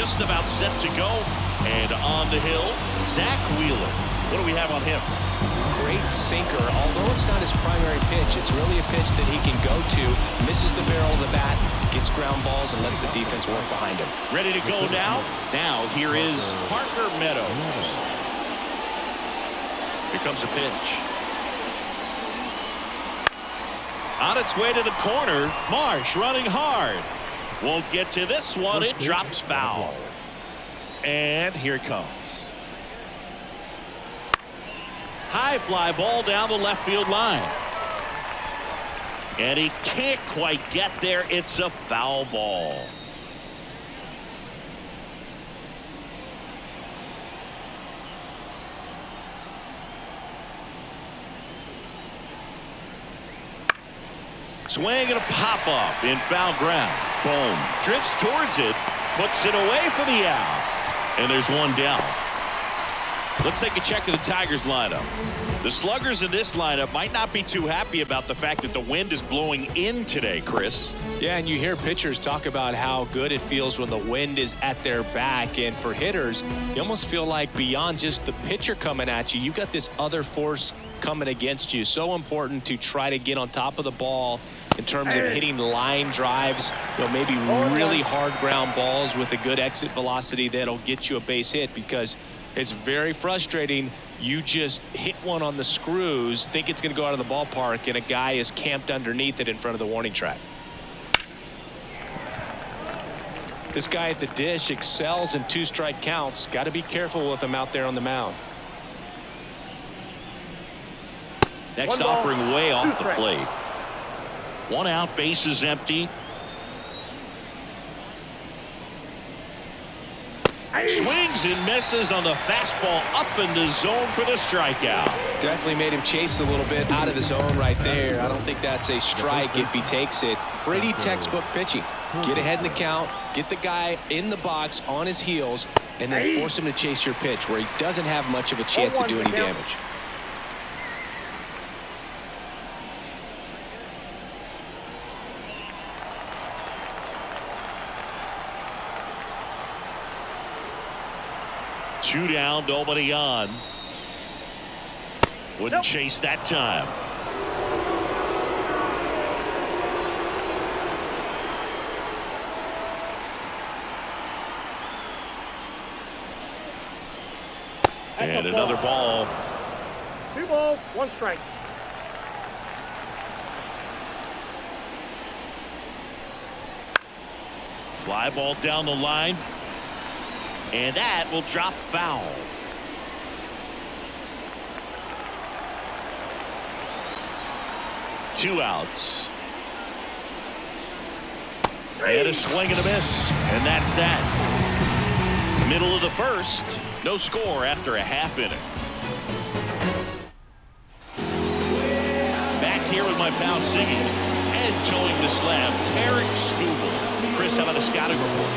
just about set to go. And on the hill, Zach Wheeler. What do we have on him? Great sinker. Although it's not his primary pitch, it's really a pitch that he can go to. Misses the barrel of the bat, gets ground balls, and lets the defense work behind him. Ready to go now? Now here is Parker Meadows. Here comes a pitch. On its way to the corner, Marsh running hard. Won't get to this one. It drops foul. And here it comes. High fly ball down the left field line. And he can't quite get there. It's a foul ball. Swing and a pop-up in foul ground. Boom. Drifts towards it. Puts it away for the out. And there's one down. Let's take a check of the Tigers lineup. The sluggers in this lineup might not be too happy about the fact that the wind is blowing in today, Chris. Yeah, and you hear pitchers talk about how good it feels when the wind is at their back. And for hitters, you almost feel like beyond just the pitcher coming at you, you've got this other force coming against you. So important to try to get on top of the ball in terms of hitting line drives, maybe really hard ground balls with a good exit velocity that'll get you a base hit, because it's very frustrating. You just hit one on the screws, think it's going to go out of the ballpark, and a guy is camped underneath it in front of the warning track. This guy at the dish excels in two-strike counts. Got to be careful with him out there on the mound. Next offering way off the plate. One out, base is empty. Swings and misses on the fastball up in the zone for the strikeout. Definitely made him chase a little bit out of the zone right there. I don't think that's a strike if he takes it. Pretty textbook pitching. Get ahead in the count, get the guy in the box on his heels, and then force him to chase your pitch where he doesn't have much of a chance to do any damage. Two down, nobody on. Wouldn't chase that time. And another ball. 2 balls, 1 strike. Fly ball down the line. And that will drop foul. Two outs. And a swing and a miss. And that's that. Middle of the first. No score after a half inning. Back here with my pal singing and towing the slab, Eric Scooble. Chris, how about a scouting report?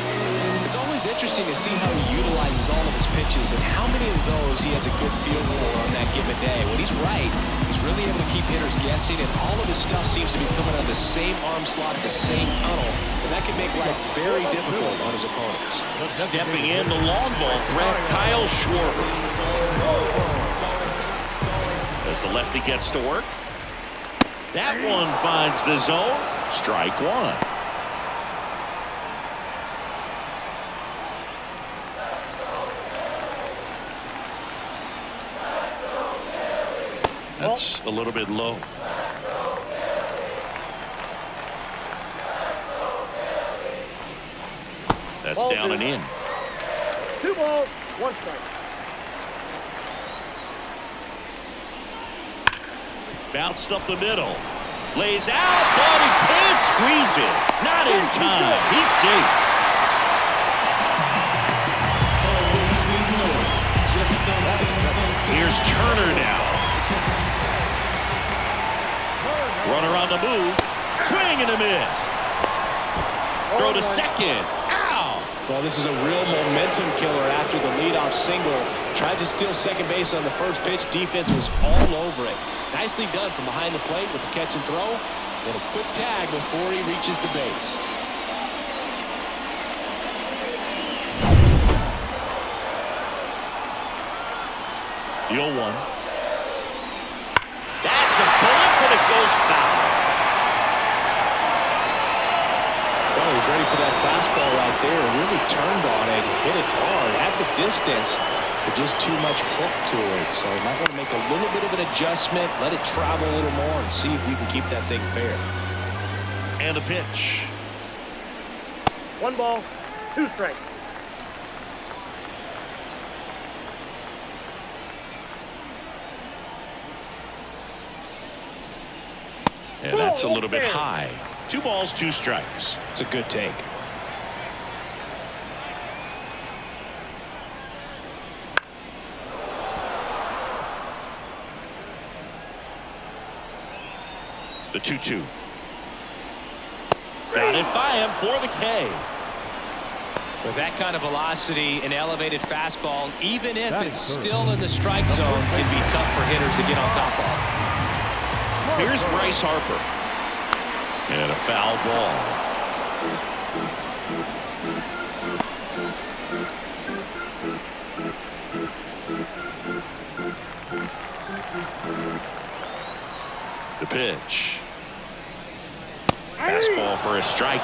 It's always interesting to see how he utilizes all of his pitches and how many of those he has a good feel for on that given day. When he's right, he's really able to keep hitters guessing, and all of his stuff seems to be coming out of the same arm slot, the same tunnel, and that can make life very difficult on his opponents. Stepping in, the long ball threat, Kyle Schwarber. As the lefty gets to work. That one finds the zone. Strike one. That's a little bit low. That's down and in. 2 balls, 1 strike. Bounced up the middle. Lays out, but he can't squeeze it. Not in time. He's safe. Here's Turner now. Runner on the move. Swing and a miss. Throw to second. Ow! Well, this is a real momentum killer after the leadoff single. Tried to steal second base on the first pitch. Defense was all over it. Nicely done from behind the plate with the catch and throw. And a quick tag before he reaches the base. The 0-1. That's a bullet, but it goes foul. Well, he was ready for that fastball right there. Really turned on it, hit it hard, had the distance, but just too much hook to it. So you might want to make a little bit of an adjustment, let it travel a little more, and see if you can keep that thing fair. And the pitch. 1 ball, 2 strikes. And that's a little bit high. 2 balls, 2 strikes. It's a good take. The 2-2. Got it by him for the K. With that kind of velocity, an elevated fastball, even if it's still in the strike zone, can be tough for hitters to get on top of. Here's Bryce Harper. And a foul ball. The pitch. Fastball for a strike.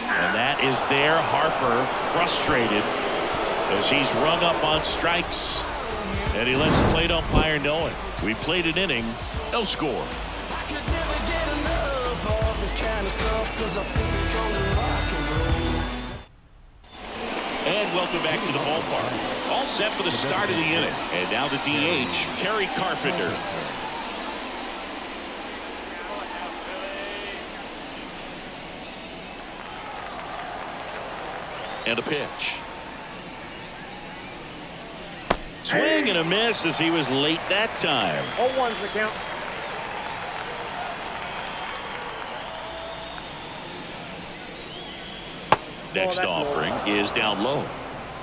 And that is there. Harper frustrated as he's rung up on strikes. And he lets the plate umpire know it. We played an inning, no score. And welcome back to the ballpark. All set for the start of the inning. And now the DH, Kerry Carpenter. And a pitch. Swing and a miss as he was late that time. 0-1's the count. Next offering is down low.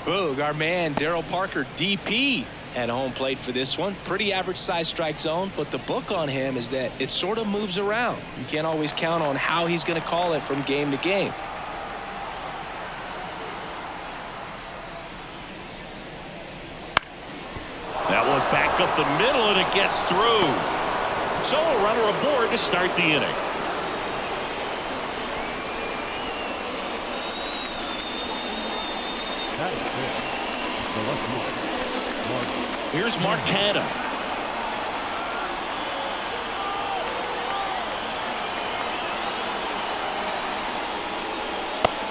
Boog, our man Darryl Parker, DP, at home plate for this one. Pretty average size strike zone, but the book on him is that it sort of moves around. You can't always count on how he's going to call it from game to game. That one back up the middle, and it gets through. So a runner aboard to start the inning. Here's Mark Canha.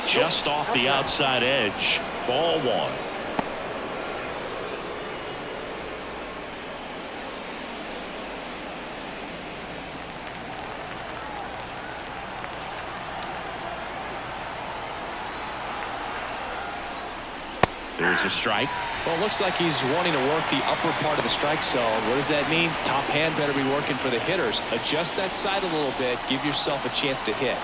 Just off the outside edge. Ball 1. There's a strike. Well, it looks like he's wanting to work the upper part of the strike zone. What does that mean? Top hand better be working for the hitters. Adjust that side a little bit. Give yourself a chance to hit.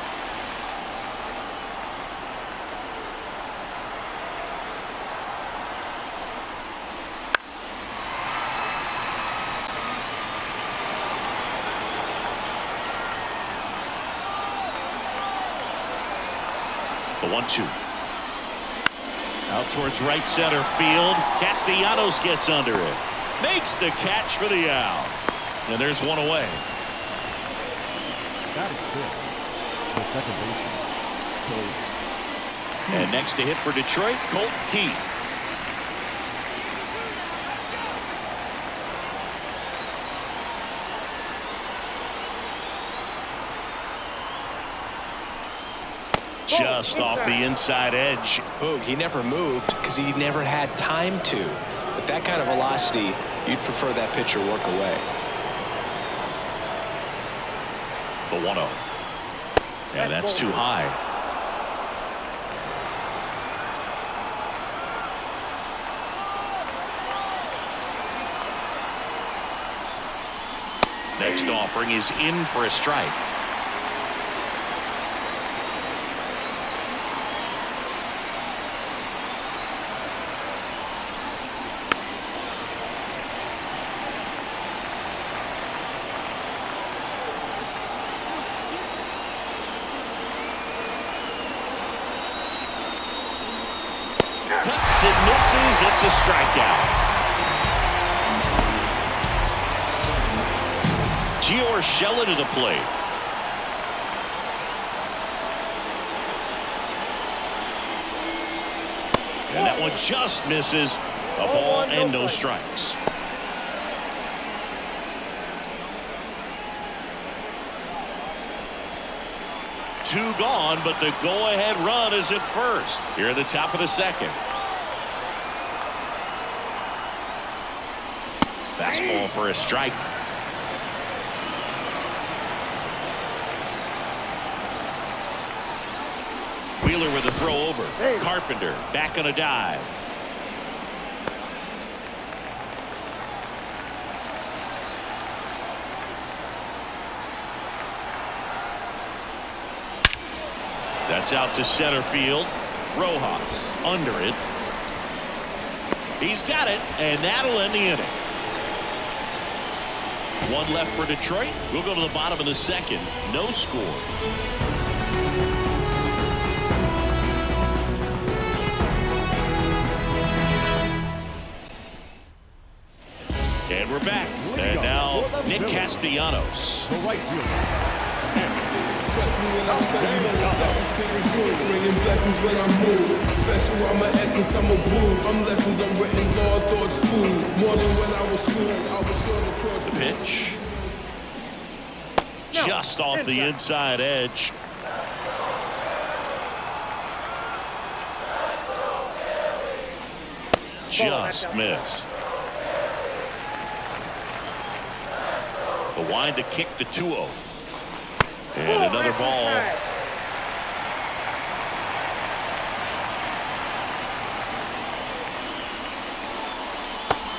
The 1-2. Out towards right center field. Castellanos gets under it. Makes the catch for the out. And there's one away. And next to hit for Detroit, Colt Heath. Just off the inside edge. Boog, he never moved because he never had time to. With that kind of velocity, you'd prefer that pitcher work away. The 1-0. And that's too high. Next offering is in for a strike. misses. It's a strikeout. Urshela to the plate. And that one just misses. A ball and no strikes. Two gone, but the go-ahead run is at first. Here at the top of the second. Fastball for a strike. Wheeler with a throw over. Carpenter back on a dive. That's out to center field. Rojas under it. He's got it, and that'll end the inning. One left for Detroit. We'll go to the bottom of the second. No score. And we're back. And now Nick Castellanos. The right fielder. Trust me when I'm saying bringing blessings when I move. Special, I'm an essence, I'm a groove. I'm lessons, I'm written, law, thoughts, food. More than when I was schooled, I was sure to cross the pitch. Just off the inside edge. Just missed. The wind to kick the 2-0. And another ball.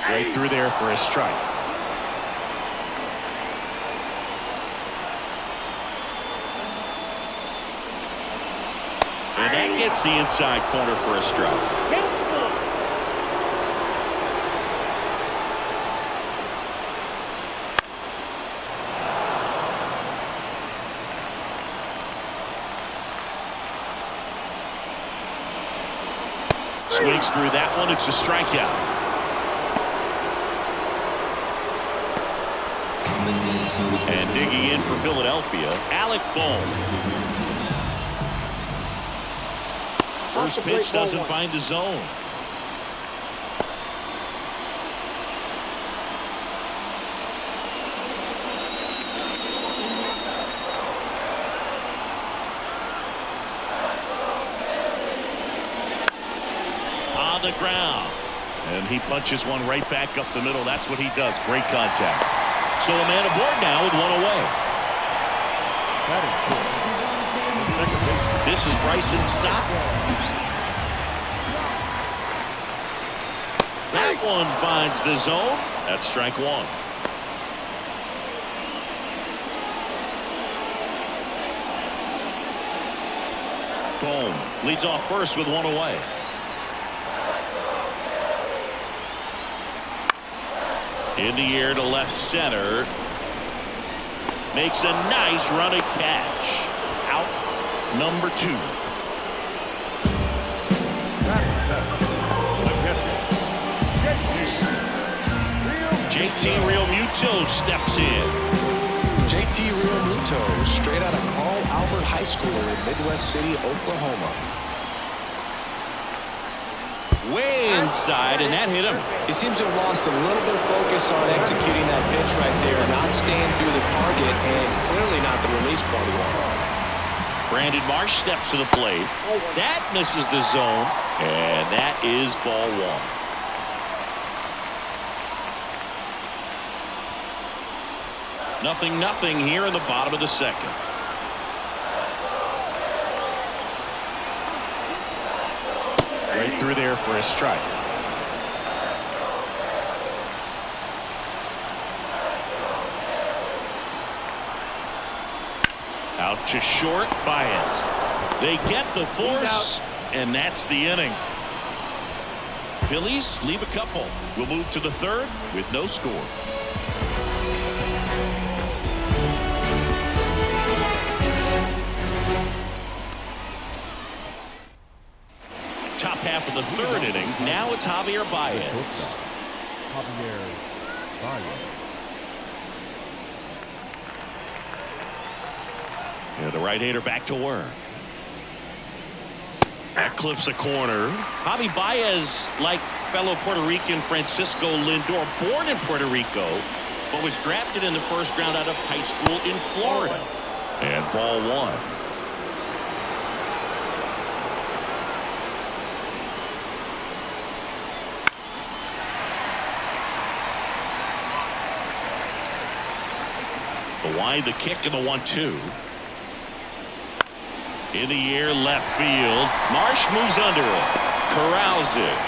Right through there for a strike. And that gets the inside corner for a strike. Swings through that one. It's a strikeout. And digging in for Philadelphia, Alec Bohm. First pitch doesn't find the zone. On the ground. And he punches one right back up the middle. That's what he does. Great contact. So a man aboard now with one away. This is Bryson's stop. That one finds the zone. That's strike one. Bohm leads off first with one away. In the air to left center. Makes a nice running catch. Out number 2. JT Realmuto steps in. JT Realmuto, straight out of Carl Albert High School in Midwest City, Oklahoma. Way inside, and that hit him. He seems to have lost a little bit of focus on executing that pitch right there, not staying through the target, and clearly not the release point he wanted. Brandon Marsh steps to the plate. That misses the zone, and that is ball one. Nothing here in the bottom of the second. Right through there for a strike. Out to short, Baez. They get the force, and that's the inning. Phillies leave a couple. We'll move to the third with no score. Top half half of the third inning. Now it's Javier Baez. Yeah, the right-hander back to work. That clips a corner. Javi Baez, like fellow Puerto Rican Francisco Lindor, born in Puerto Rico, but was drafted in the first round out of high school in Florida. And ball one. The wide, the kick, and the 1-2. In the air, left field. Marsh moves under it. Corrals it.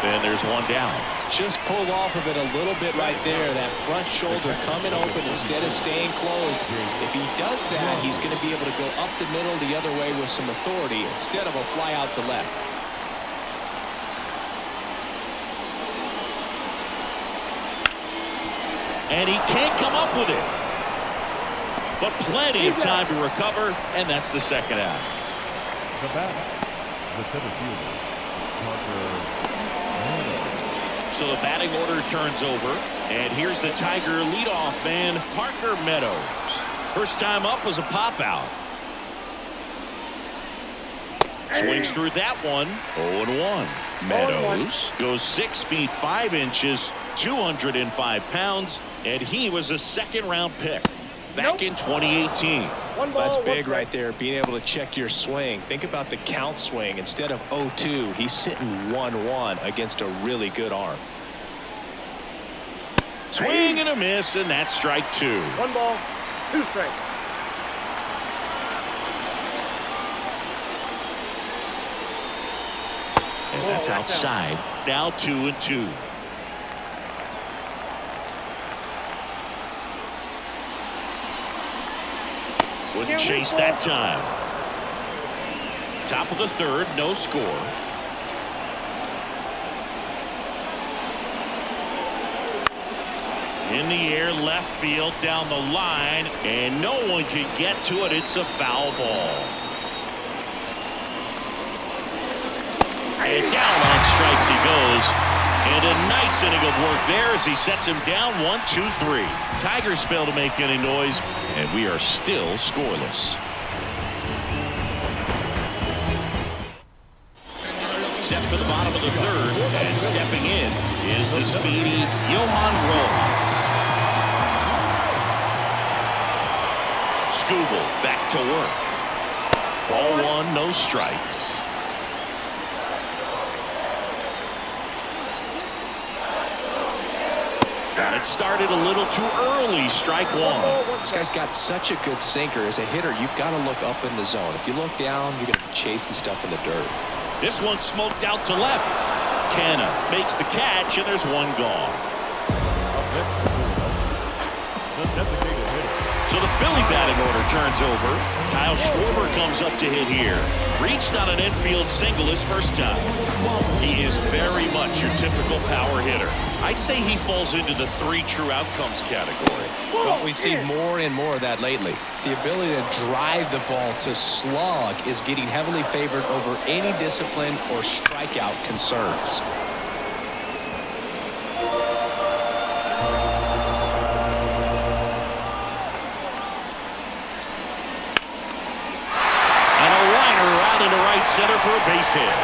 And there's one down. Just pulled off of it a little bit right there. That front shoulder coming open instead of staying closed. If he does that, he's going to be able to go up the middle the other way with some authority instead of a fly out to left. And he can't come up with it. But plenty of time to recover, and that's the second out. The batter, the center fielder, Parker. So the batting order turns over, and here's the Tiger leadoff man, Parker Meadows. First time up was a pop out. Swings through that one. 0-1. Meadows goes 6 feet 5 inches, 205 pounds, and he was a second-round pick back in 2018. That's big right there, being able to check your swing. Think about the count swing. Instead of 0-2, he's sitting 1-1 against a really good arm. Swing and a miss, and that's strike 2. 1 ball, 2 strikes. And that's outside. Now 2-2. Wouldn't chase that time. Top of the third, no score. In the air, left field, down the line, and no one can get to it. It's a foul ball. And down on strikes he goes. And a nice inning of work there as he sets him down 1-2-3. Tigers fail to make any noise, and we are still scoreless. Set for the bottom of the third, and stepping in is the speedy Johan Rojas. Skubal back to work. Ball one, no strikes. Got it started a little too early. Strike one. This guy's got such a good sinker. As a hitter, you've got to look up in the zone. If you look down, you're going to be chasing stuff in the dirt. This one smoked out to left. Canna makes the catch, and there's one gone. So the Philly batting order turns over. Kyle Schwarber comes up to hit here. Reached on an infield single his first time. He is very much your typical power hitter. I'd say he falls into the 3 true outcomes category. Well, we see more and more of that lately. The ability to drive the ball to slug is getting heavily favored over any discipline or strikeout concerns. Center for a base hit.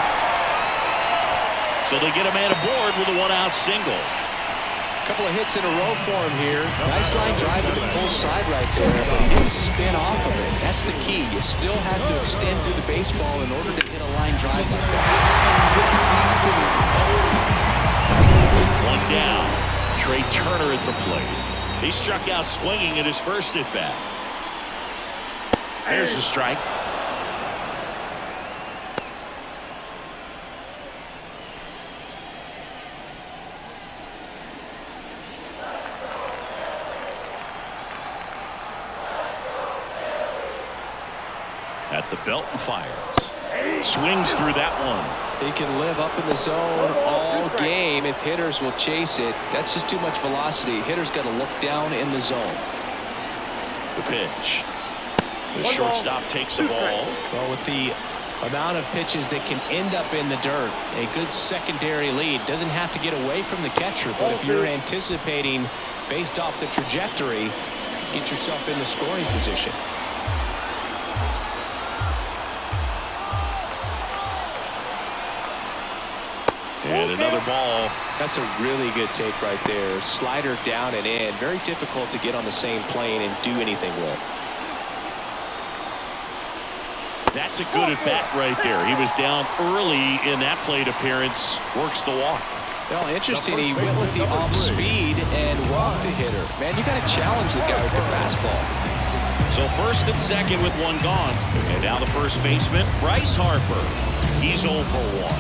So they get a man aboard with a 1-out single. A couple of hits in a row for him here. Nice line drive to the pull side right there, but he didn't spin off of it. That's the key. You still have to extend through the baseball in order to hit a line drive like that. One down. Trey Turner at the plate. He struck out swinging at his first at bat. There's the strike. At the belt and fires. Swings through that one. He can live up in the zone all game if hitters will chase it. That's just too much velocity. Hitters got to look down in the zone. The pitch. The shortstop takes the ball. Well, with the amount of pitches that can end up in the dirt. A good secondary lead. Doesn't have to get away from the catcher, but if you're anticipating based off the trajectory, get yourself in the scoring position. And another ball. That's a really good take right there. Slider down and in. Very difficult to get on the same plane and do anything with. That's a good at-bat right there. He was down early in that plate appearance. Works the walk. Well, interesting. He went with the off-speed and walked the hitter. Man, you got to challenge the guy with the fastball. So first and second with one gone. And now the first baseman, Bryce Harper. He's 0 for 1.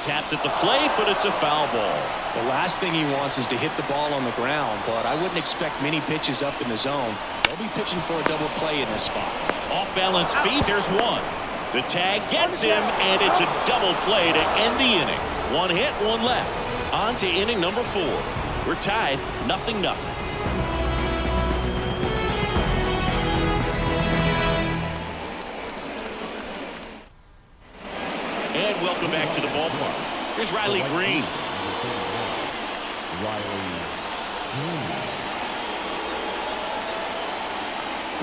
Tapped at the plate, but it's a foul ball. The last thing he wants is to hit the ball on the ground, but I wouldn't expect many pitches up in the zone. They'll be pitching for a double play in this spot. Off balance feet, there's one. The tag gets him, and it's a double play to end the inning. One hit, one left. On to inning number 4. We're tied, 0-0. And welcome back to the ballpark. Here's Riley Green.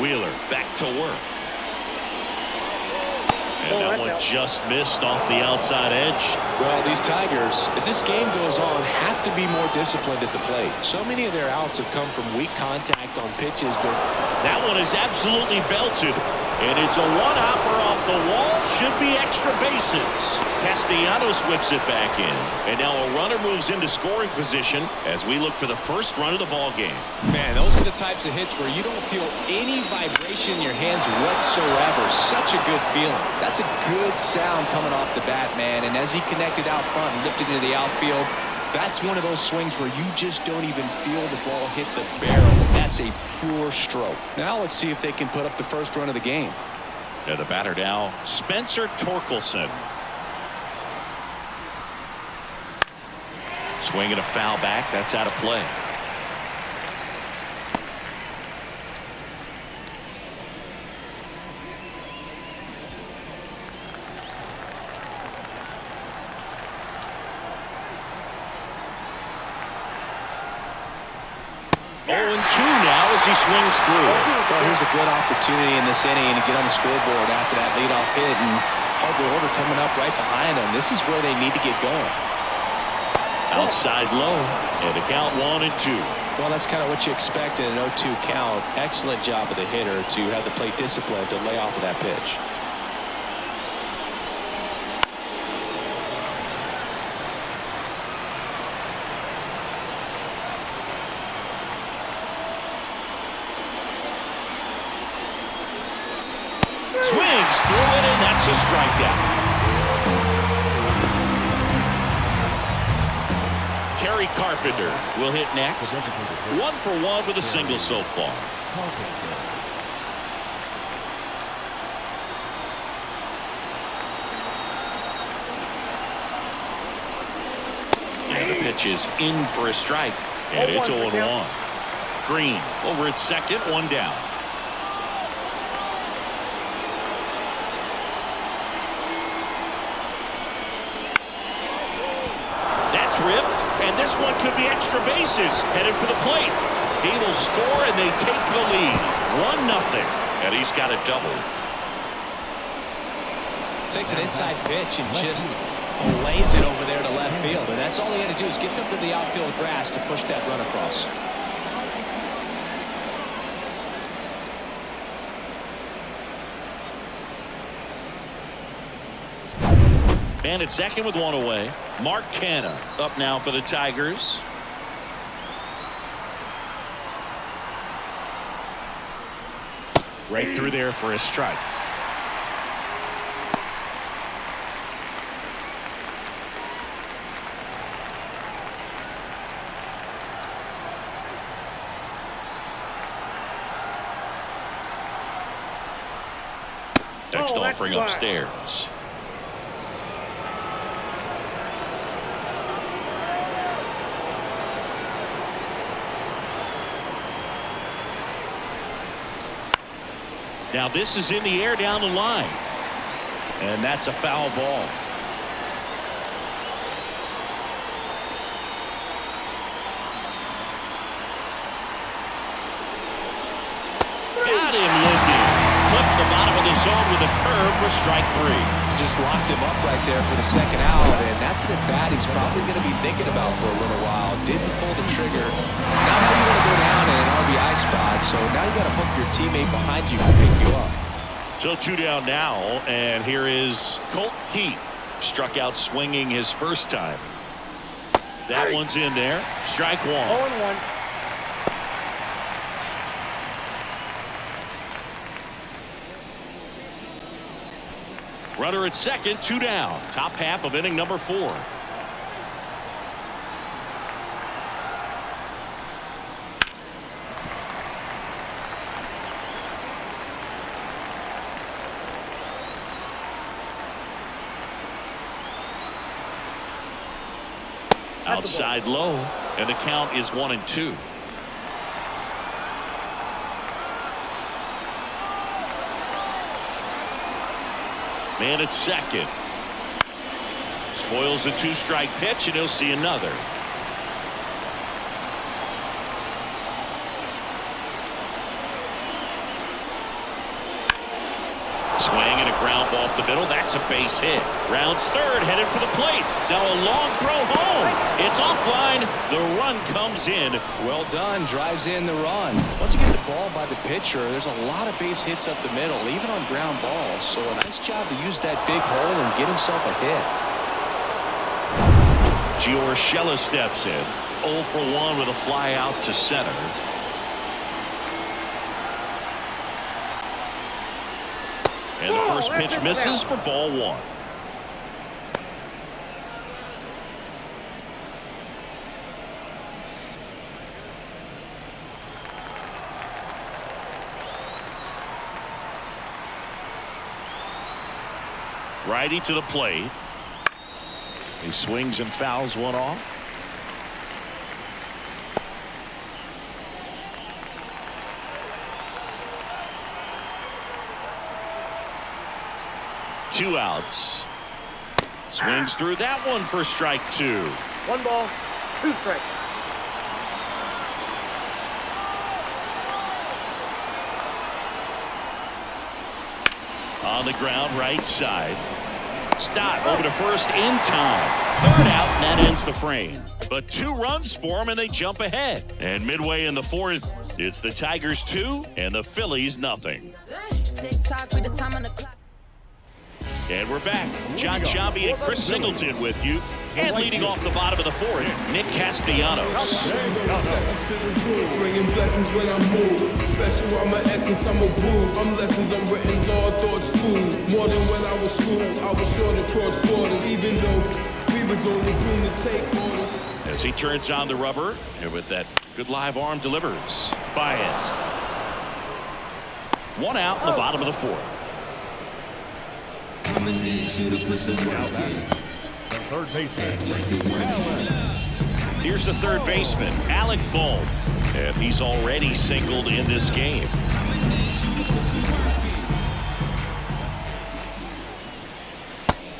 Wheeler back to work. And that one just missed off the outside edge. Well, these Tigers, as this game goes on, have to be more disciplined at the plate. So many of their outs have come from weak contact on pitches. That one is absolutely belted. And it's a one-hopper off the wall. Should be extra bases. Castellanos whips it back in. And now a runner moves into scoring position as we look for the first run of the ball game. Man, those are the types of hits where you don't feel any vibration in your hands whatsoever. Such a good feeling. That's a good sound coming off the bat, man. And as he connected out front and lifted into the outfield, that's one of those swings where you just don't even feel the ball hit the barrel. That's a pure stroke. Now let's see if they can put up the first run of the game. And the batter now, Spencer Torkelson. Swinging a foul back. That's out of play. He swings through. Well, here's a good opportunity in this inning to get on the scoreboard after that leadoff hit, and hard order coming up right behind them. This is where they need to get going. Outside low, and a count 1-2. Well, that's kind of what you expect in an 0-2 count. Excellent job of the hitter to have the plate discipline to lay off of that pitch. Swings through it, and that's a strikeout. Kerry Carpenter will hit next. 1 for 1 with a single so far. And the pitch is in for a strike. And it's 0-1. Green over at second, 1 down. Ripped, and this one could be extra bases. Headed for the plate. He will score, and they take the lead. 1-0, and he's got a double. Takes an inside pitch and just fillets it over there to left field, and that's all he had to do is get something to the outfield grass to push that run across. And at second with 1 away, Mark Canha up now for the Tigers. Right through there for a strike. Next offering upstairs. Now this is in the air down the line. And that's a foul ball. Got him looking. Clipped the bottom of the zone with a curve for strike 3. Just locked him up right there for the second out, and that's an at-bat he's probably going to be thinking about for a little while. Didn't pull the trigger. Now you want to go down in an RBI spot, so now you got to hook your teammate behind you to pick you up. So 2 down now, and here is Colt Heath. Struck out swinging his first time. That one's in there. Strike 1. 0-1. Runner at second, 2 down. Top half of inning number 4. Outside low, and the count is 1-2. Man at second. Spoils the 2-strike pitch, and he'll see another. Swing and a ground ball up the middle. That's a base hit. Rounds third, headed for the plate. Now a long throw home. It's offline. The run comes in. Well done. Drives in the run. Once you get the ball by the pitcher, there's a lot of base hits up the middle, even on ground balls. So a nice job to use that big hole and get himself a hit. Giorgella steps in. 0 for 1 with a fly out to center. And the first pitch misses for ball 1. Righty to the plate. He swings and fouls one off. Two outs. Swings through that one for strike 2. 1 ball, 2 strikes. On the ground, right side. Stop over to first in time. Third out, and that ends the frame. But 2 runs for them, and they jump ahead. And midway in the 4th, it's the Tigers 2 and the Phillies nothing. And we're back. John Sciambi and Chris Singleton with you. And leading off the bottom of the 4th, Nick Castellanos. Bringing blessings when I move. Special, I'm an essence, I'm a groove. I'm lessons, I'm written law, thoughts, food. More than when I was school, I was sure to cross borders. Even though we was only groomed to take orders. As he turns on the rubber, and with that good live arm delivers. Baez. 1 out in the bottom of the 4th. I'ma need you to put some work in. Third baseman. Here's the third baseman, Alec Bohm. And he's already singled in this game.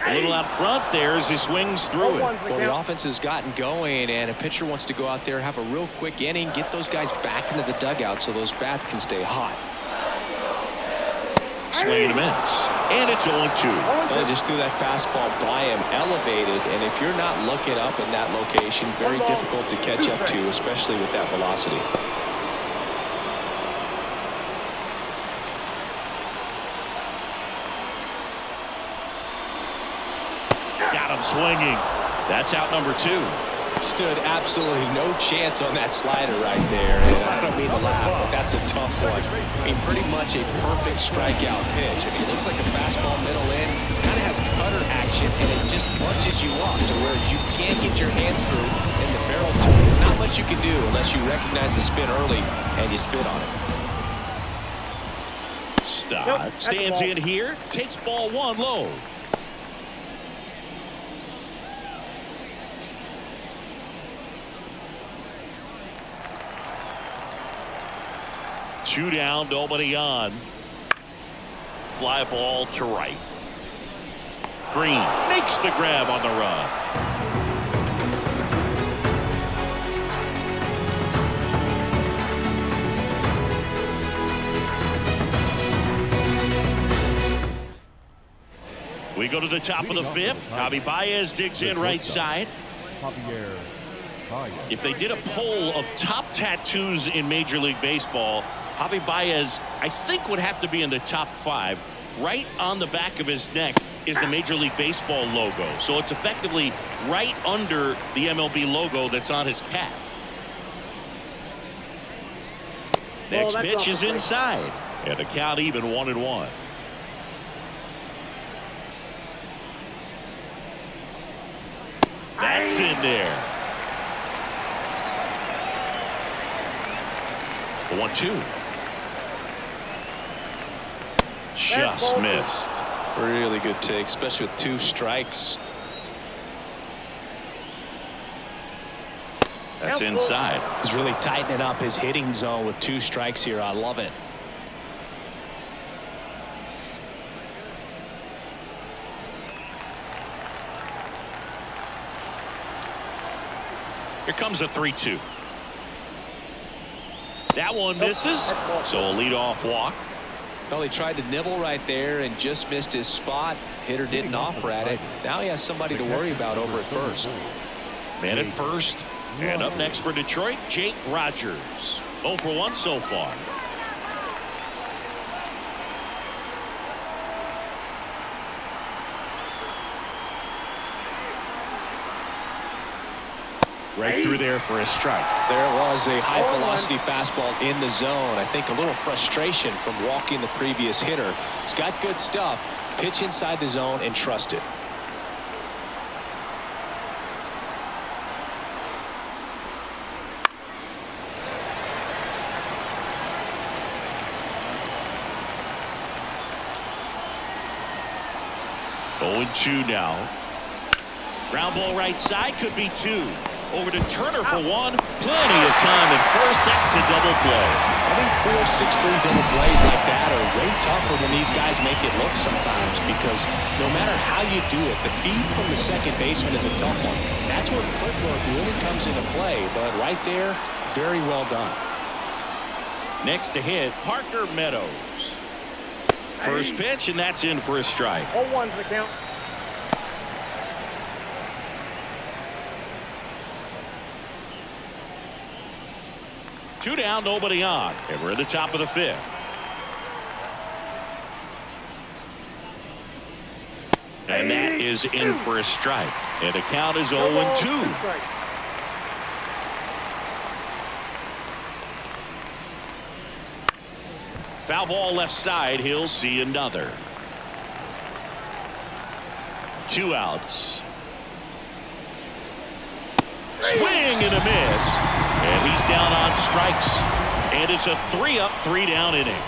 A little out front there as he swings through it. Well, the offense has gotten going, and a pitcher wants to go out there, have a real quick inning, get those guys back into the dugout so those bats can stay hot. Swing and a miss. And it's 0-2. Well, they just threw that fastball by him, elevated, and if you're not looking up in that location, very difficult to catch up to, especially with that velocity. Got him swinging. That's out number 2. Stood absolutely no chance on that slider right there, and I don't mean to laugh, but that's a tough one. I mean, pretty much a perfect strikeout pitch. I mean, it looks like a fastball middle in, kind of has cutter action, and it just bunches you up to where you can't get your hands through in the barrel to it. Not much you can do unless you recognize the spin early and you spit on it. Stott stands in here, takes ball 1 low. Two down, nobody on. Fly ball to right. Green makes the grab on the run. We go to the top of the fifth. Javi Baez digs in right side. If they did a poll of top tattoos in Major League Baseball, Javi Baez, I think, would have to be in the top 5. Right on the back of his neck is the Major League Baseball logo. So it's effectively right under the MLB logo that's on his cap. Next pitch is inside. And the count even 1-1. That's in there. 1-2. Just missed. Really good take, especially with 2 strikes. That's inside. He's really tightening up his hitting zone with 2 strikes here. I love it. Here comes a 3-2. That one misses. So a leadoff walk. Well, he tried to nibble right there and just missed his spot. Hitter didn't offer at it. Now he has somebody to worry about over at first. Man at first. And up next for Detroit, Jake Rogers. 0 for 1 so far. Right through there for a strike. There was a high velocity fastball in the zone. I think a little frustration from walking the previous hitter. He's got good stuff. Pitch inside the zone and trust it. Oh, 2 now. Ground ball right side, could be 2. Over to Turner for 1. Plenty of time at first. That's a double play. I think 4, 6, 3 double plays like that are way tougher than these guys make it look sometimes, because no matter how you do it, the feed from the second baseman is a tough one. That's where footwork really comes into play. But right there, very well done. Next to hit, Parker Meadows. First pitch, and that's in for a strike. 0-1's the count. Two down, nobody on. And we're at the top of the fifth. And that is in for a strike. And the count is 0-2. Foul ball left side. He'll see another. 2 outs. Swing and a miss. And he's down on strikes. And it's a 3-up, 3-down inning.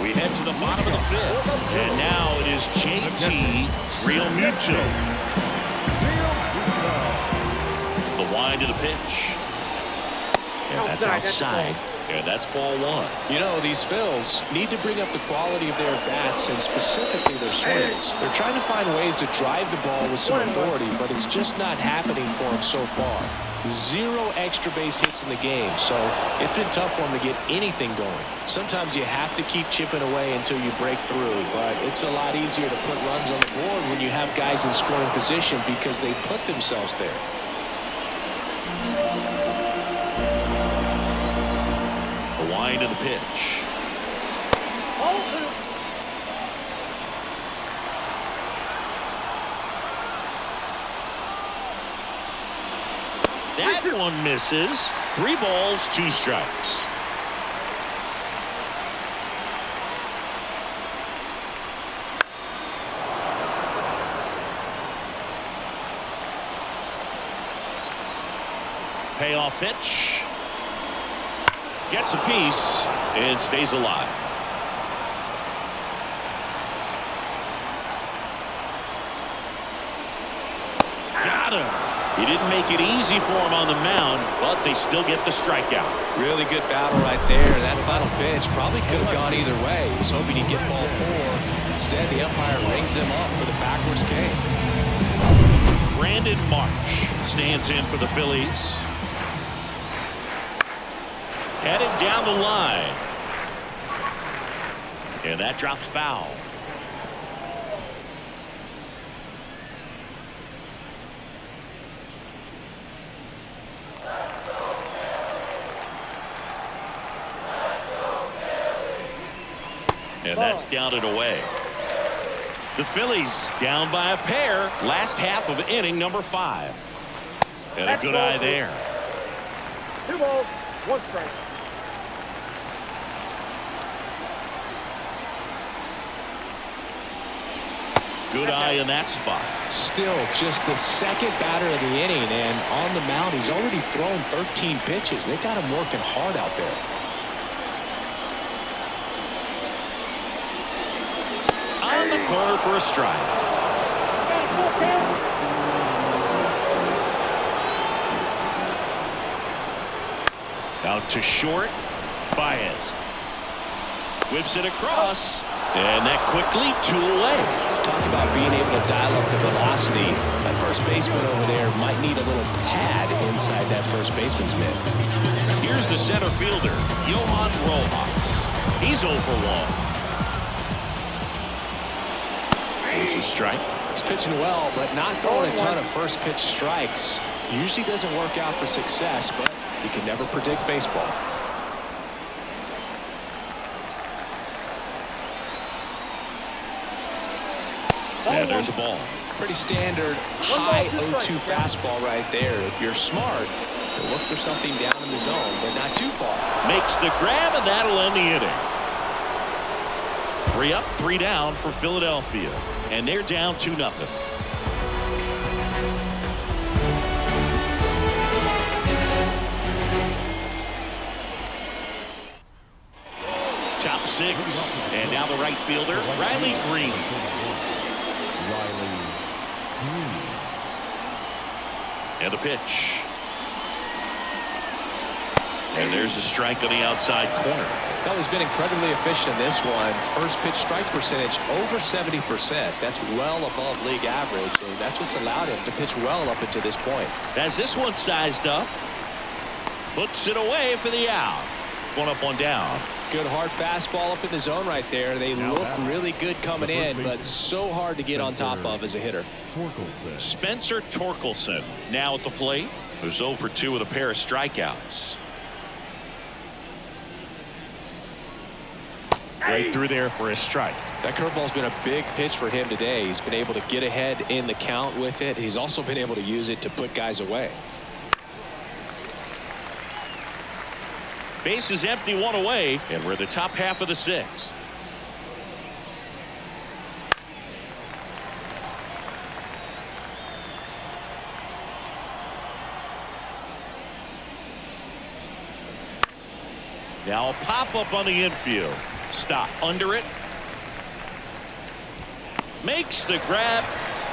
We head to the bottom of the fifth. And now it is JT Realmuto. The wind of the pitch. And that's outside. And that's ball 1. You know, these Phils need to bring up the quality of their bats and specifically their swings. They're trying to find ways to drive the ball with some authority, but it's just not happening for them so far. 0 extra base hits in the game, so it's been tough for them to get anything going. Sometimes you have to keep chipping away until you break through, but it's a lot easier to put runs on the board when you have guys in scoring position because they put themselves there. Wind of the pitch. That one misses. 3 balls, 2 strikes. Payoff pitch. Gets a piece and stays alive. Got him. He didn't make it easy for him on the mound, but they still get the strikeout. Really good battle right there. That final pitch probably could have gone either way. He was hoping he'd get ball 4. Instead, the umpire rings him up for the backwards K. Brandon Marsh stands in for the Phillies. Headed down the line. And that drops foul. And that's down and away. The Phillies down by a pair. Last half of inning number 5. And a good eye there. 2 balls, 1 strike. Good eye in that spot. Still just the second batter of the inning, and on the mound he's already thrown 13 pitches. They got him working hard out there. On the corner for a strike. Out to short. Baez whips it across, and that quickly 2 away. Talk about being able to dial up the velocity. That first baseman over there might need a little pad inside that first baseman's mitt. Here's the center fielder, Johan Rojas. He's 0 for 1. Here's a strike. He's pitching well, but not throwing a ton of first pitch strikes. Usually doesn't work out for success, but you can never predict baseball. And there's a ball. Pretty standard high 0-2 fastball right there. If you're smart, to look for something down in the zone, but not too far. Makes the grab, and that'll end the inning. 3 up, 3 down for Philadelphia, and they're down 2-0. Top 6, and now the right fielder, Riley Green. And a pitch. And there's a strike on the outside corner. Well, he's been incredibly efficient in this one. First pitch strike percentage over 70%. That's well above league average, and that's what's allowed him to pitch well up until this point. As this one sized up, puts it away for the out. 1 up, 1 down. Good hard fastball up in the zone right there. They look really good coming in, but so hard to get on top of as a hitter. Spencer Torkelson now at the plate, who's 0 for 2 with a pair of strikeouts. Right through there for a strike. That curveball's been a big pitch for him today. He's been able to get ahead in the count with it. He's also been able to use it to put guys away. Base is empty, 1 away, and we're the top half of the 6th. Now a pop-up on the infield. Stop under it. Makes the grab,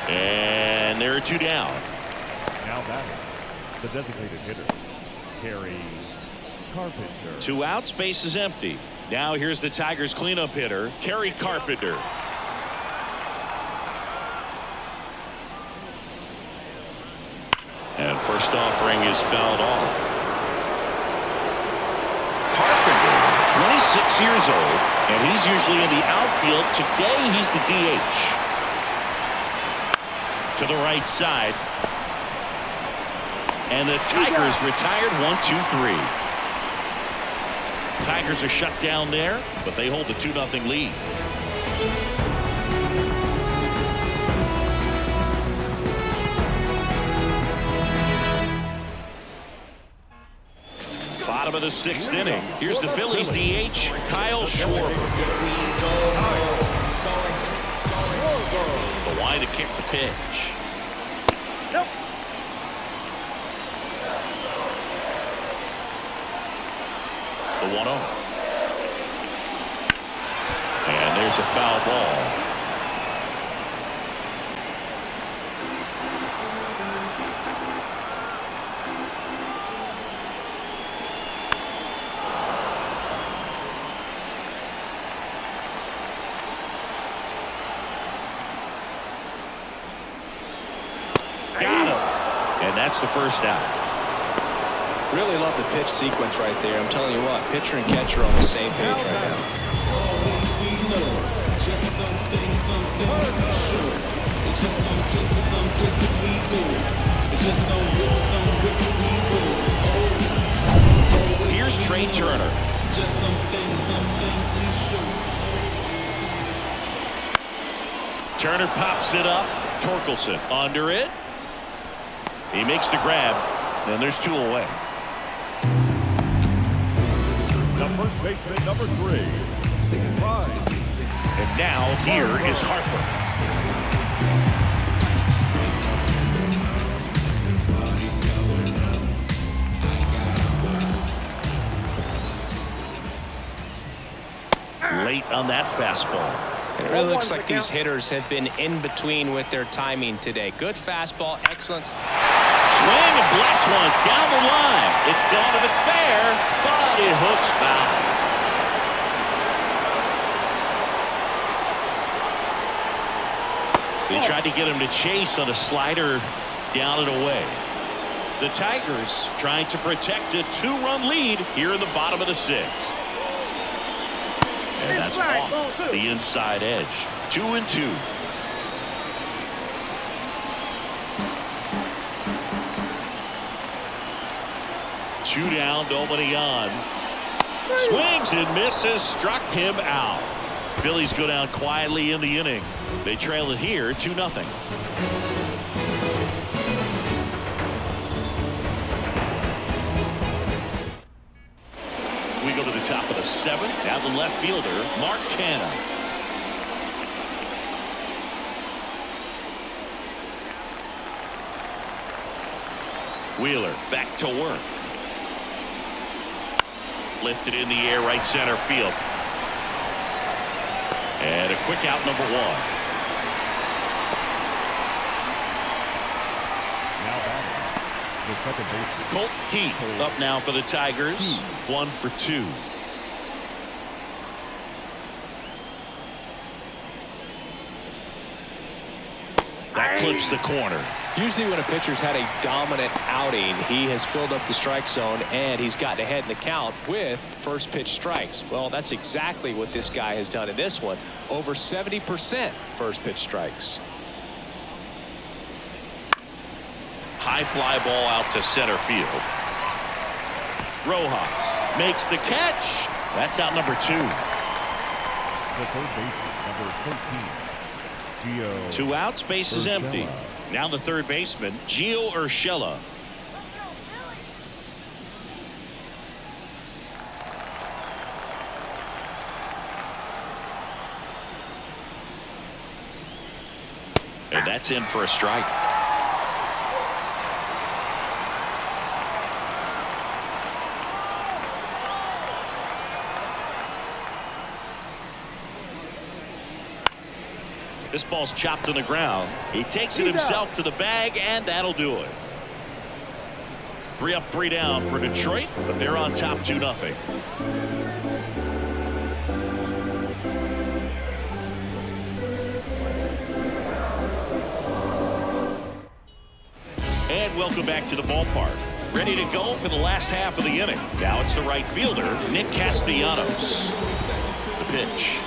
and there are 2 down. Now batting, the designated hitter, Kerry Carpenter. 2 outs, base is empty. Now here's the Tigers cleanup hitter, Kerry Carpenter. And first offering is fouled off. Carpenter, 26 years old, and he's usually in the outfield. Today he's the DH. To the right side. And the Tigers retired 1-2-3. Tigers are shut down there, but they hold the 2-0 lead. Bottom of the 6th inning. Here's the Phillies DH, Kyle Schwarber. The wide to kick the pitch. Nope. The 1-0. And there's a foul ball. And that's the first out. Really love the pitch sequence right there. I'm telling you what, pitcher and catcher are on the same page right now. Here's Trey Turner. Turner pops it up. Torkelson under it. He makes the grab, and there's 2 away. The first baseman, number 3. And now here is Harper. Late on that fastball. It really looks like these hitters have been in between with their timing today. Good fastball, excellent. Swing and blast one down the line. It's gone if it's fair, but it hooks foul. They tried to get him to chase on a slider down and away. The Tigers trying to protect a 2-run lead here in the bottom of the 6th. And that's off the inside edge. 2-2. Two down, nobody on. Swings and misses, struck him out. Phillies go down quietly in the inning. They trail it here 2-0. We go to the top of the 7th. Now the left fielder, Mark Canha. Wheeler back to work. Lifted in the air, right center field. And a quick out, number 1. Now batting, the second baseman. Colt Heath up now for the Tigers. 1 for 2. That clips the corner. Usually when a pitcher's had a dominant outing, he has filled up the strike zone and he's gotten ahead in the count with first pitch strikes. Well, that's exactly what this guy has done in this one. Over 70% first pitch strikes. High fly ball out to center field. Rojas makes the catch. That's out, number 2. The third baseman, number 13. Gio 2 outs, base is empty. Urshela. Now the third baseman, Gio Urshela. And that's in for a strike. This ball's chopped on the ground. He takes it himself to the bag, and that'll do it. 3 up, 3 down for Detroit, but they're on top 2-0. And welcome back to the ballpark. Ready to go for the last half of the inning. Now it's the right fielder, Nick Castellanos. The pitch.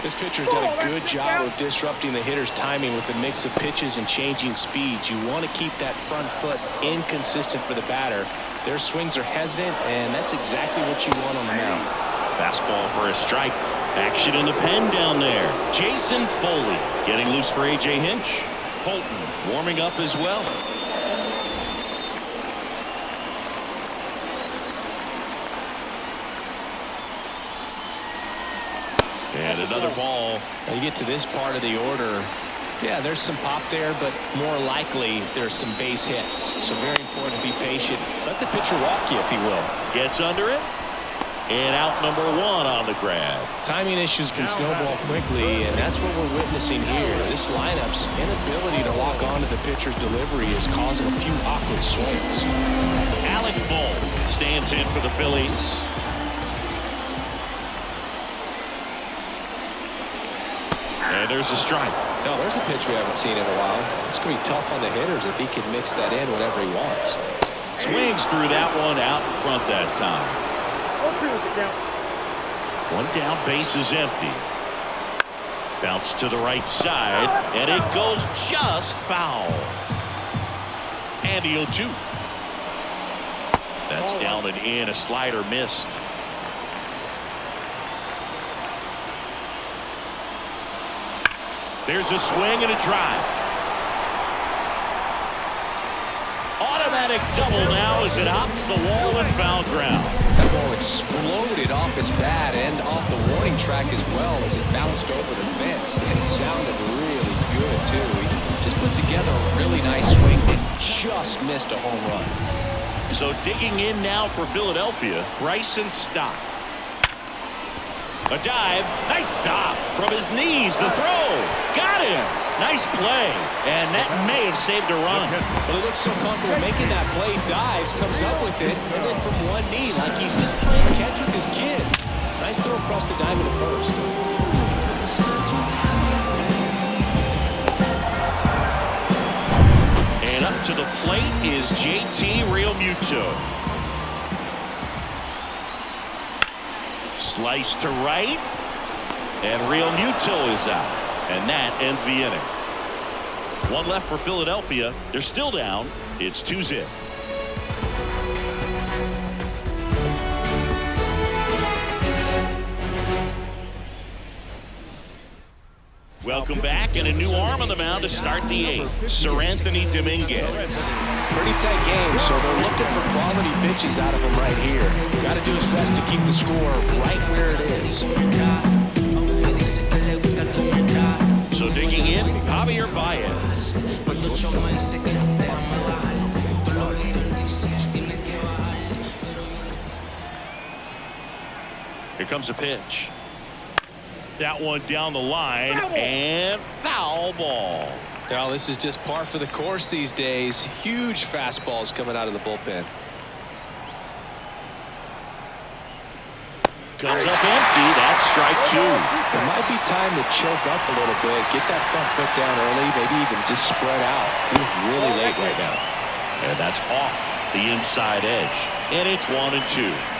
This pitcher's done a good job of disrupting the hitter's timing with a mix of pitches and changing speeds. You want to keep that front foot inconsistent for the batter. Their swings are hesitant, and that's exactly what you want on the mound. Fastball for a strike. Action in the pen down there. Jason Foley getting loose for A.J. Hinch. Holton warming up as well. And another ball. Now you get to this part of the order. Yeah, there's some pop there, but more likely there's some base hits. So very important to be patient. Let the pitcher walk you, if he will. Gets under it. And out, number 1 on the grab. Timing issues can snowball quickly, and that's what we're witnessing here. This lineup's inability to lock onto the pitcher's delivery is causing a few awkward swings. Alec Bohm stands in for the Phillies. And there's a strike. No, there's a pitch we haven't seen in a while. It's going to be tough on the hitters if he can mix that in whenever he wants. Swings through that one out in front that time. 0-2 is the count. One down, base is empty. Bounce to the right side, and it goes just foul. And the 0-2. That's down and in. A slider missed. There's a swing and a drive. Automatic double now as it hops the wall and foul ground. That ball exploded off his bat and off the warning track as well as it bounced over the fence. It sounded really good, too. He just put together a really nice swing and just missed a home run. So digging in now for Philadelphia, Bryson Stott. A dive, nice stop from his knees, the throw, got him, nice play, and that may have saved a run. But he looks so comfortable making that play, dives, comes up with it, and then from one knee, like he's just playing catch with his kid. Nice throw across the diamond at first. And up to the plate is JT Realmuto. Slice to right, and Realmuto is out, and that ends the inning. One left for Philadelphia. They're still down. It's 2-0. Welcome back, and a new arm on the mound to start the eighth. Sir Anthony Dominguez. Pretty tight game, so they're looking for quality pitches out of him right here. Got to do his best to keep the score right where it is. So digging in, Javier Baez. Here comes a pitch. That one down the line, and foul ball. Now this is just par for the course these days. Huge fastballs coming out of the bullpen. Comes up empty. That's strike two. It might be time to choke up a little bit. Get that front foot down early. Maybe even just spread out. He's really late right now. And that's off the inside edge. And it's 1-2.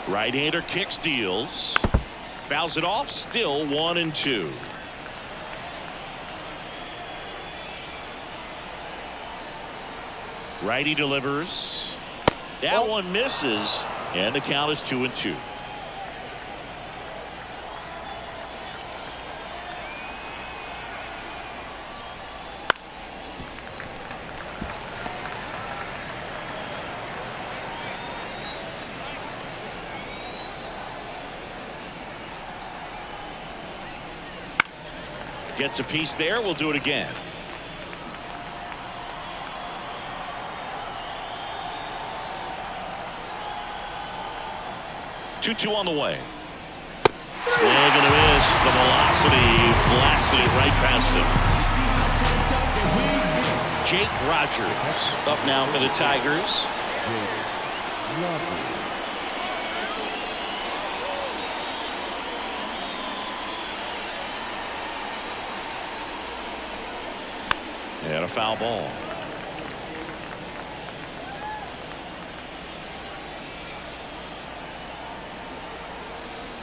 Right-hander kicks, deals. Fouls it off, still 1-2. Righty delivers. That one misses, and the count is 2-2. Gets a piece there. We'll do it again. Two on the way. Swing and a miss. The velocity blasted it right past him. Jake Rogers up now for the Tigers. And a foul ball.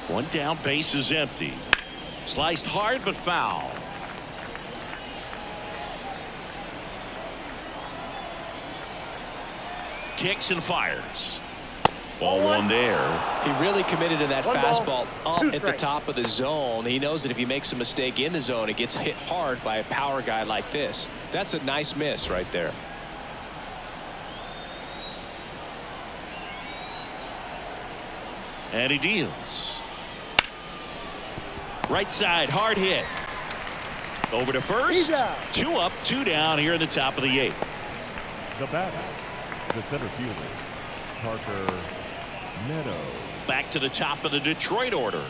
One down, base is empty. Sliced hard but foul. Kicks and fires. Ball one there. He really committed to that fastball up at the strikes. top of the zone. He knows that if he makes a mistake in the zone, it gets hit hard by a power guy like this. That's a nice miss right there. And he deals. Right side, hard hit. Over to first. 2 up, 2 down here in the top of the 8th. The batter, the center fielder, Parker Meadows. Back to the top of the Detroit order.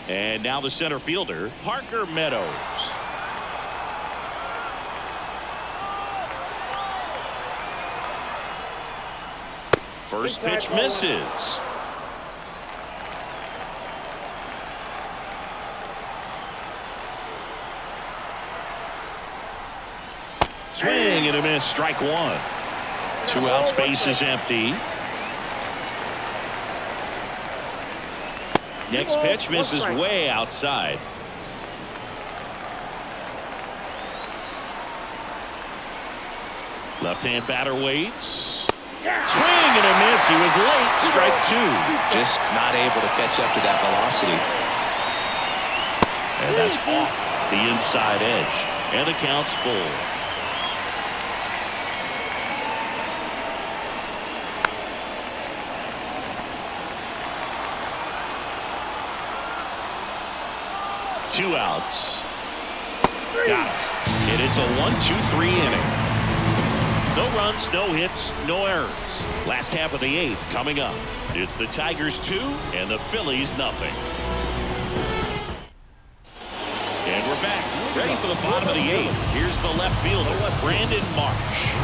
And now the center fielder, Parker Meadows. First pitch misses. Swing and a miss. Strike one. 2 outs. Base is empty. Next pitch misses way outside. Left-hand batter waits. Swing and a miss. He was late. Strike two. Just not able to catch up to that velocity. And that's off the inside edge. And the count's full. Two outs. Got it. And it's a 1-2-3 inning. No runs, no hits, no errors. Last half of the 8th coming up. It's the Tigers 2 and the Phillies nothing. And we're back. Ready for the bottom of the 8th. Here's the left fielder, Brandon Marsh.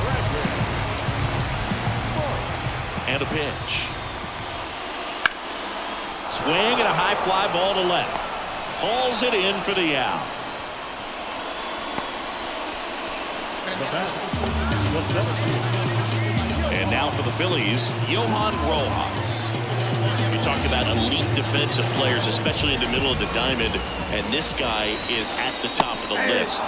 And a pitch. Swing and a high fly ball to left. Hauls it in for the out. And now for the Phillies, Johan Rojas. You talk about elite defensive players, especially in the middle of the diamond, and this guy is at the top of the list.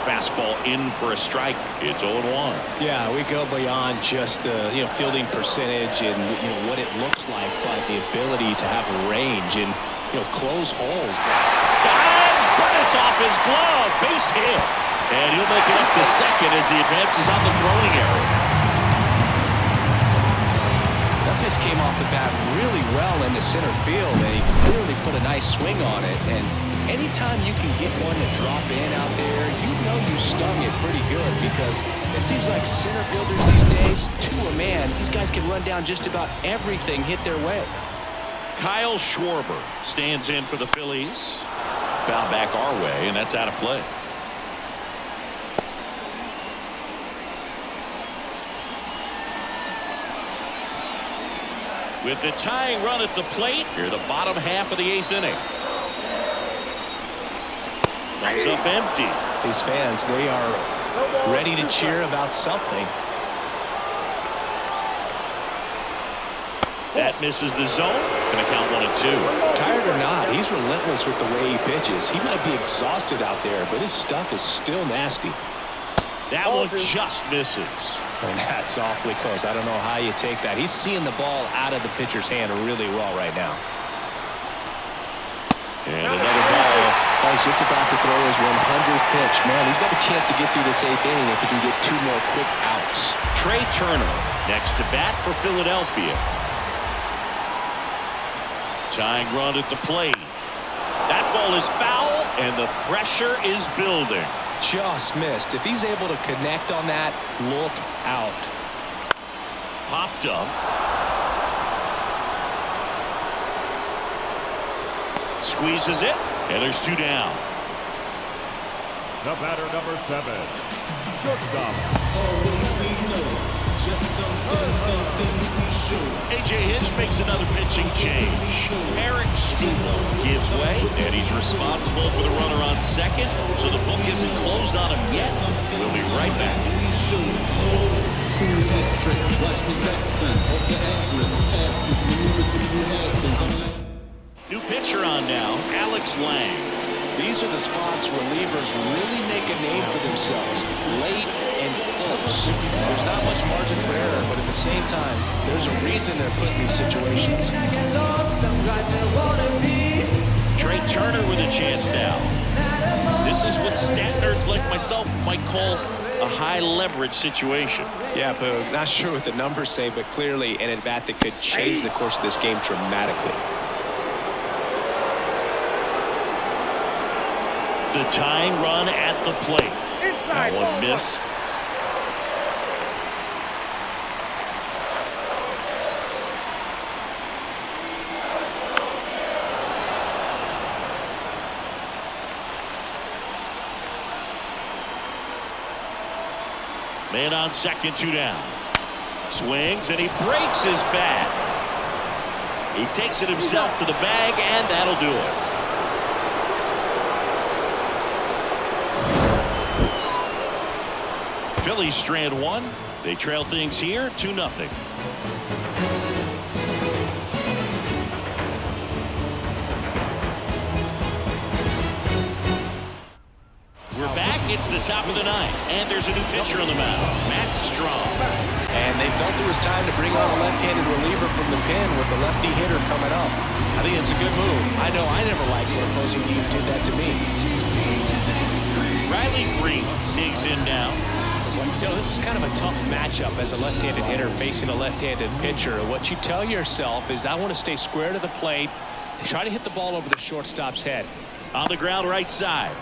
Fastball in for a strike. It's 0-1. Yeah, we go beyond just the fielding percentage and what it looks like, but the ability to have range and close holes. Dives, but it's off his glove. Base hit. And he'll make it up to second as he advances on the throwing area. That pitch came off the bat really well into center field, and he clearly put a nice swing on it. And anytime you can get one to drop in out there, you stung it pretty good, because it seems like center fielders these days, to a man, these guys can run down just about everything hit their way. Kyle Schwarber stands in for the Phillies. Foul back our way, and that's out of play. With the tying run at the plate, here the bottom half of the 8th inning. Comes up empty. These fans, they are ready to cheer about something. That misses the zone. Gonna count 1-2. Tired or not, he's relentless with the way he pitches. He might be exhausted out there, but his stuff is still nasty. That one just misses. And that's awfully close. I don't know how you take that. He's seeing the ball out of the pitcher's hand really well right now. And another ball. He's just about to throw his 100th pitch. Man, he's got a chance to get through this 8th inning if he can get 2 more quick outs. Trey Turner next to bat for Philadelphia. Tying run at the plate. That ball is foul, and the pressure is building. Just missed. If he's able to connect on that, look out. Popped up. Squeezes it, and there's 2 down. The batter, number 7, shortstop. A.J. Hinch makes another pitching change. Eric Skubal gives way, and he's responsible for the runner on second, so the book isn't closed on him yet. We'll be right back. New pitcher on now, Alex Lang. These are the spots relievers really make a name for themselves. Late and close. There's not much margin for error, but at the same time, there's a reason they're put in these situations. Trey Turner with a chance now. This is what stat nerds like myself might call a high leverage situation. Yeah, Boog, not sure what the numbers say, but clearly an at-bat that could change the course of this game dramatically. The tying run at the plate. That one missed. Man on second, 2 down. Swings, and he breaks his bat. He takes it himself to the bag, and that'll do it. Phillies strand one. They trail things here 2-0. We're back. It's the top of the ninth, and there's a new pitcher on the mound, Matt Strong. And they felt it was time to bring on a left-handed reliever from the pen with the lefty hitter coming up. I think it's a good move. I know I never liked when opposing team did that to me. Riley Green digs in now. You know, this is kind of a tough matchup as a left-handed hitter facing a left-handed pitcher. What you tell yourself is I want to stay square to the plate, try to hit the ball over the shortstop's head. On the ground right side.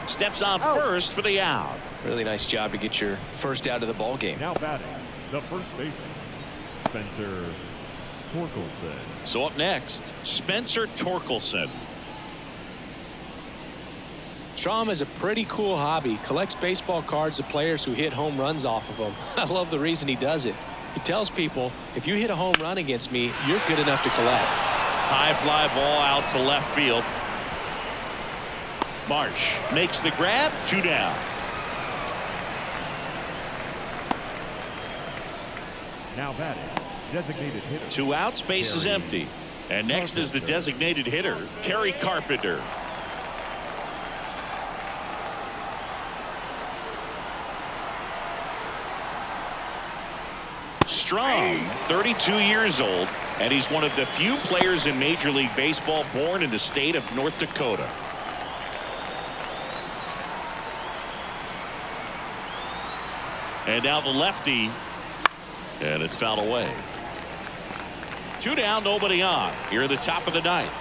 Steps on first for the out. Really nice job to get your first out of the ball game. Now batting, the first baseman, Spencer Torkelson. So up next, Spencer Torkelson. Strom has a pretty cool hobby. Collects baseball cards of players who hit home runs off of them. I love the reason he does it. He tells people, if you hit a home run against me, you're good enough to collect. High fly ball out to left field. Marsh makes the grab. 2 down. Now batting, designated hitter. 2 outs, base is empty. And next is the designated hitter, Kerry Carpenter. Strong, 32 years old, and he's one of the few players in Major League Baseball born in the state of North Dakota. And now the lefty, and it's fouled away. 2 down, nobody on. Here at the top of the ninth.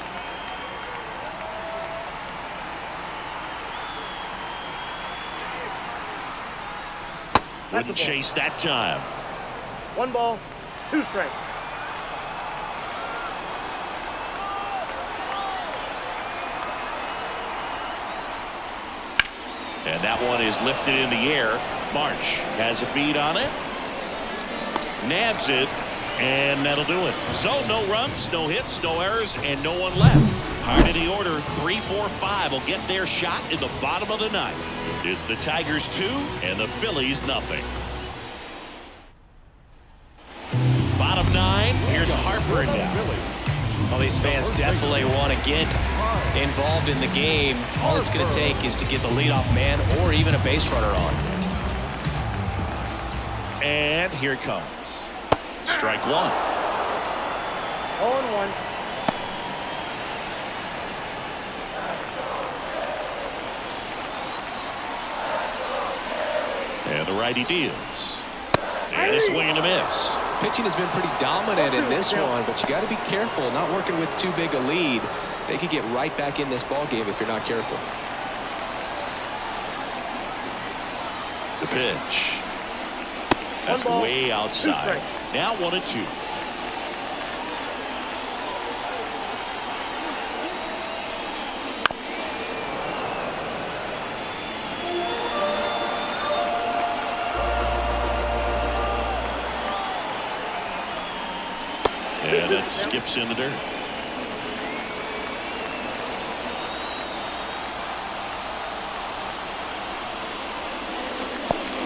Wouldn't chase that time. 1 ball, 2 strikes. And that one is lifted in the air. Marsh has a beat on it. Nabs it. And that'll do it. So no runs, no hits, no errors, and no one left. Hard in the order. 3, 4, 5 will get their shot in the bottom of the ninth. It's the Tigers 2 and the Phillies nothing. Bottom 9. Here's Harper now. Well, these fans definitely want to get involved in the game. All it's going to take is to get the leadoff man or even a base runner on. And here it comes. Strike 1. 0-1. And the righty deals. And a swing and a miss. Pitching has been pretty dominant in this one, but you got to be careful. Not working with too big a lead. They could get right back in this ball game if you're not careful. The pitch. That's way outside. Now 1-2. And it skips in the dirt.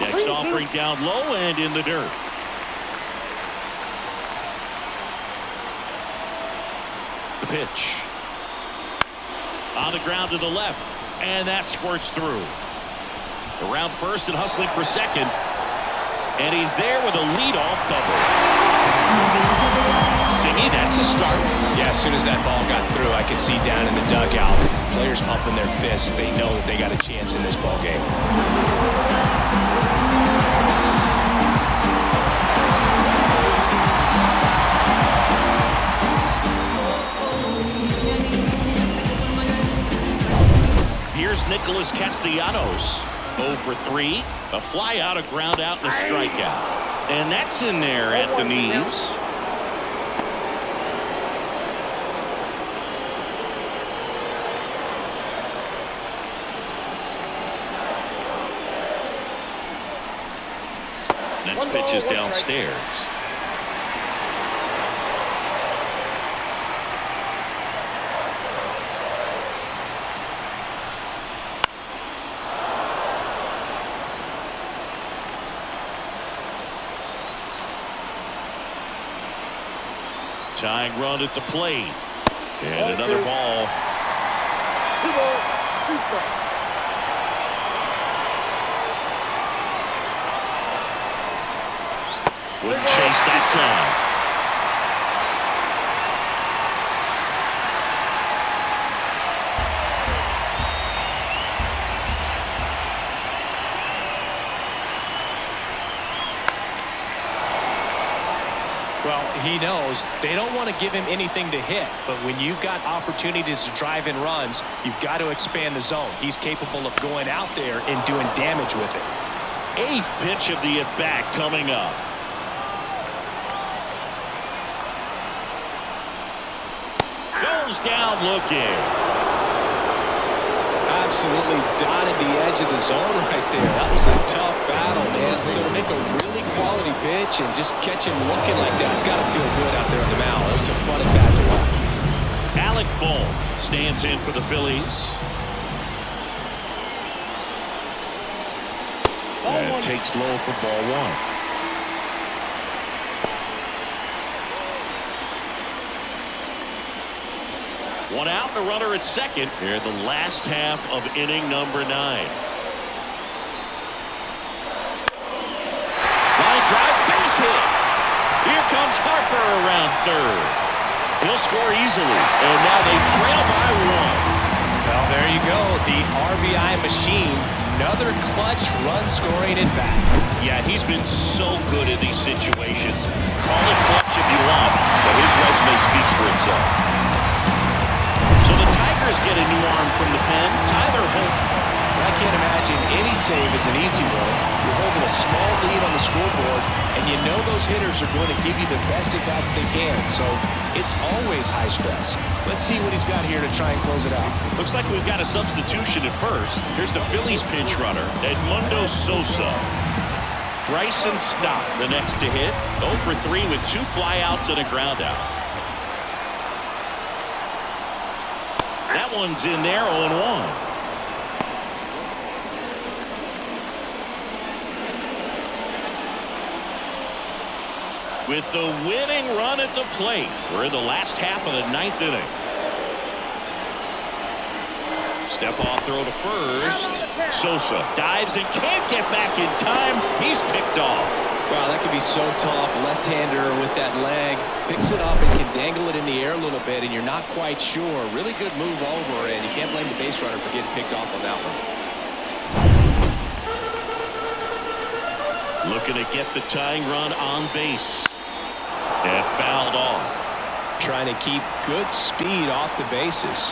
Next offering down low and in the dirt. The pitch. On the ground to the left. And that squirts through. Around first and hustling for second. And he's there with a leadoff double. Singy, that's a start. Yeah, as soon as that ball got through, I could see down in the dugout. Players pumping their fists. They know that they got a chance in this ball game. Here's Nicholas Castellanos. 0 for 3. A fly out, a ground out, and a strikeout. And that's in there at the knees. Next pitch is downstairs. Tying run at the plate. And another ball. 2 balls, 2 strikes. Wouldn't chase that time. Well, he knows they don't want to give him anything to hit, but when you've got opportunities to drive in runs, you've got to expand the zone. He's capable of going out there and doing damage with it. 8th pitch of the at-bat coming up. Goes down looking. Absolutely dotted the edge of the zone right there. That was a tough battle, man. So to make a really quality pitch and just catch him looking like that, it's got to feel good out there on the mound. That was some fun at bat to watch. Alec Bohm stands in for the Phillies. And takes low for ball 1. One out and a runner at second. Here in the last half of inning number 9. Line drive, base hit. Here comes Harper around third. He'll score easily, and now they trail by 1. Well, there you go. The RBI machine. Another clutch run-scoring at bat. Yeah, he's been so good in these situations. Call it clutch if you want, but his resume speaks for itself. So the Tigers get a new arm from the pen, Tyler Holt. I can't imagine any save is an easy one. You're holding a small lead on the scoreboard, and you know those hitters are going to give you the best at-bats they can. So it's always high stress. Let's see what he's got here to try and close it out. Looks like we've got a substitution at first. Here's the Phillies pinch runner, Edmundo Sosa. Bryson Stott, the next to hit. 0 for 3 with 2 flyouts and a ground out. That one's in there, 0-1. With the winning run at the plate, we're in the last half of the 9th inning. Step off throw to first. Sosa dives and can't get back in time. He's picked off. Wow, that could be so tough. Left-hander with that leg. Picks it up and can dangle it in the air a little bit, and you're not quite sure. Really good move over, and you can't blame the base runner for getting picked off on that one. Looking to get the tying run on base. And fouled off. Trying to keep good speed off the bases.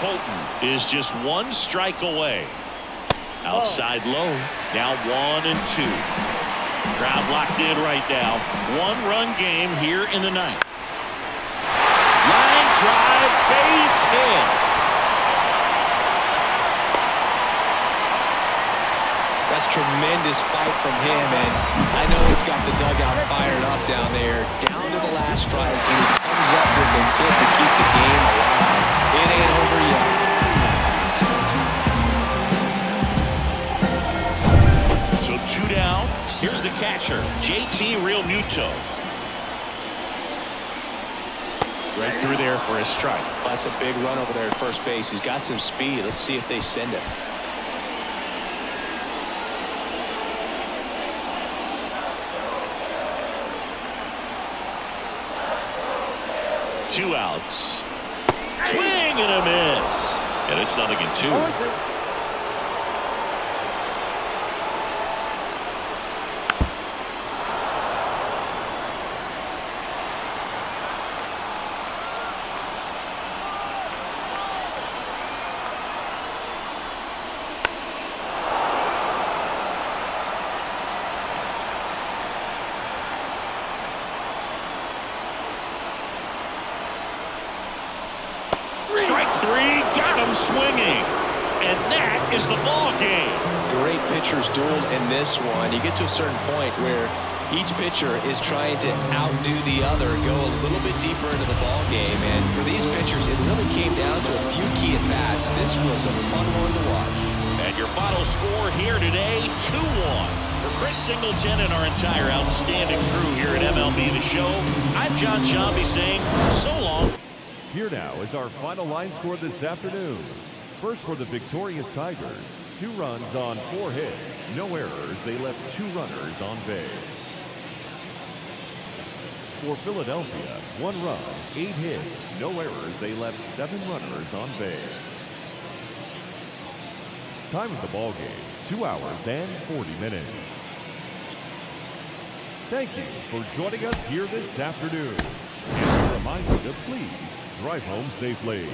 Holton is just 1 strike away. Outside low. Now 1 and 2. Crowd locked in right now. 1-run game here in the 9th. Line drive, base hit. That's tremendous fight from him, and I know it's got the dugout fired up down there. Down to the last strike, and he comes up with the hit to keep the game alive. It ain't over yet. So 2 down. Here's the catcher, JT Realmuto. Right through there for a strike. That's a big run over there at first base. He's got some speed. Let's see if they send him. Two outs. Swing and a miss. And it's 0-2. Strike 3, got him swinging. And that is the ball game. Great pitchers duel in this one. You get to a certain point where each pitcher is trying to outdo the other, go a little bit deeper into the ball game. And for these pitchers, it really came down to a few key at-bats. This was a fun one to watch. And your final score here today, 2-1. For Chris Singleton and our entire outstanding crew here at MLB The Show, I'm John Shambi saying so long. Here now is our final line score this afternoon. First for the victorious Tigers, 2 runs on 4 hits. No errors. They left 2 runners on base. For Philadelphia, 1 run, 8 hits. No errors. They left 7 runners on base. Time of the ball game, 2 hours and 40 minutes. Thank you for joining us here this afternoon. And a reminder to please drive home safely.